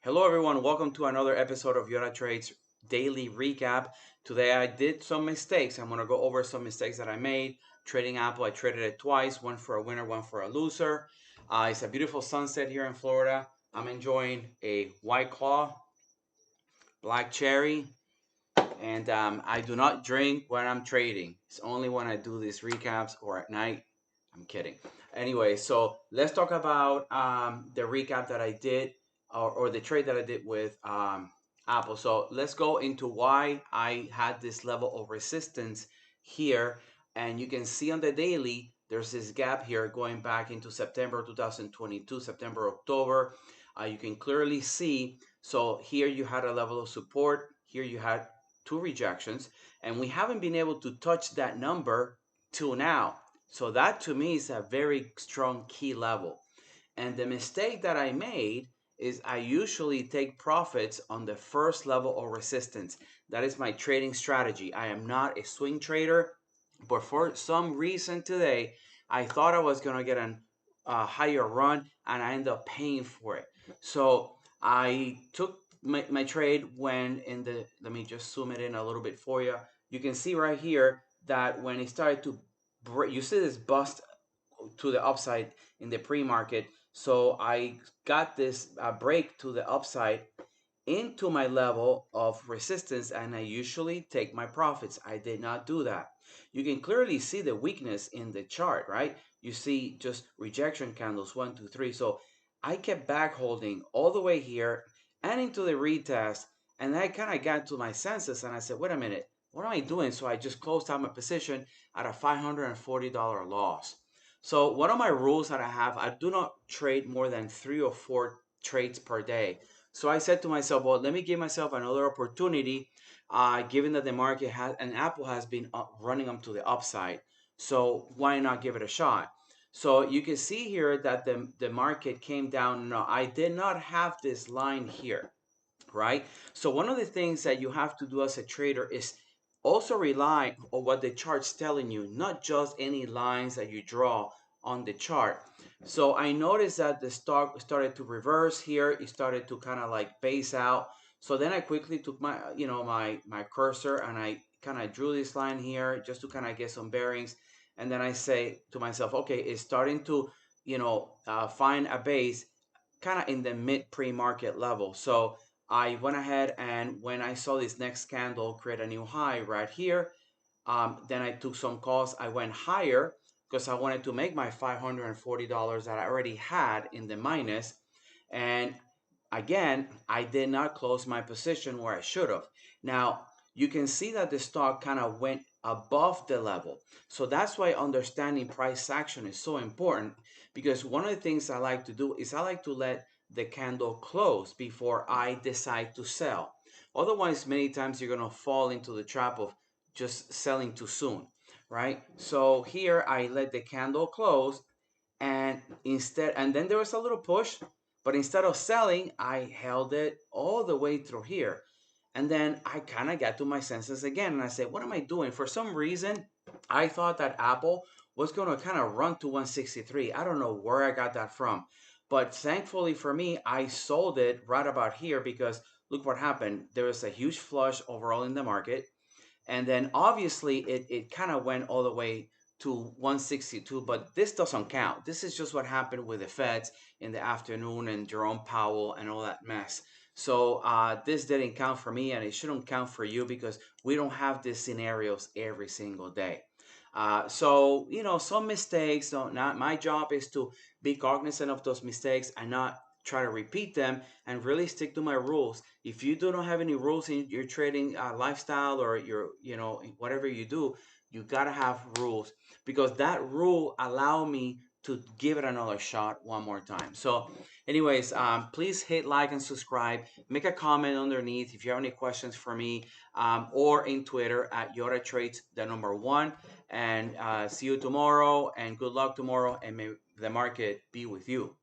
Hello, everyone. Welcome to another episode of Yoda Trades Daily Recap. Today, I did some mistakes. I'm going to go over some mistakes that I made. Trading Apple, I traded it twice, one for a winner, one for a loser. It's a beautiful sunset here in Florida. I'm enjoying a White Claw, Black Cherry, and I do not drink when I'm trading. It's only when I do these recaps or at night. I'm kidding. Anyway, so let's talk about the recap that I did or the trade that I did with Apple. So let's go into why I had this level of resistance here. And you can see on the daily, there's this gap here going back into September 2022, September, October. You can clearly see. So here you had a level of support. Here you had two rejections. And we haven't been able to touch that number till now. So that to me is a very strong key level. And the mistake that I made is I usually take profits on the first level of resistance. That is my trading strategy. I am not a swing trader, but for some reason today, I thought I was going to get a higher run and I ended up paying for it. So I took my trade when in the, let me just zoom it in a little bit for you. You can see right here that when it started to break, you see this bust to the upside in the pre-market. So I got this break to the upside into my level of resistance, and I usually take my profits. I did not do that. You can clearly see the weakness in the chart, right? You see just rejection candles, 1, 2, 3. So I kept back holding all the way here and into the retest, and I kind of got to my senses and I said, wait a minute, what am I doing? So I just closed out my position at a $540 loss. So one of my rules that I have, I do not trade more than 3 or 4 trades per day. So I said to myself, well, let me give myself another opportunity, given that the market has and Apple has been running them to the upside. So why not give it a shot? So you can see here that the market came down. No, I did not have this line here, right? So one of the things that you have to do as a trader is also rely on what the chart's telling you, not just any lines that you draw on the chart. So I noticed that the stock started to reverse here. It started to kind of like base out. So then I quickly took my, my cursor and I kind of drew this line here just to kind of get some bearings. And then I say to myself, okay, it's starting to, find a base kind of in the mid pre-market level. So I went ahead and when I saw this next candle create a new high right here, then I took some calls. I went higher because I wanted to make my $540 that I already had in the minus. And again, I did not close my position where I should have. Now, you can see that the stock kind of went above the level. So that's why understanding price action is so important, because one of the things I like to do is I like to let the candle close before I decide to sell. Otherwise, many times you're going to fall into the trap of just selling too soon, right? So here I let the candle close and then there was a little push, but instead of selling, I held it all the way through here. And then I kind of got to my senses again and I said, what am I doing? For some reason, I thought that Apple was going to kind of run to 163. I don't know where I got that from. But thankfully for me, I sold it right about here because look what happened. There was a huge flush overall in the market. And then obviously it kind of went all the way to 162, but this doesn't count. This is just what happened with the Feds in the afternoon and Jerome Powell and all that mess. So this didn't count for me and it shouldn't count for you because we don't have these scenarios every single day. So, some mistakes, so not my job is to be cognizant of those mistakes and not try to repeat them and really stick to my rules. If you do not have any rules in your trading lifestyle or your, whatever you do, you gotta have rules because that rule allow me to give it another shot one more time. So anyways, please hit like and subscribe. Make a comment underneath if you have any questions for me, or in Twitter at Yoda Trades, the number one. And see you tomorrow and good luck tomorrow and may the market be with you.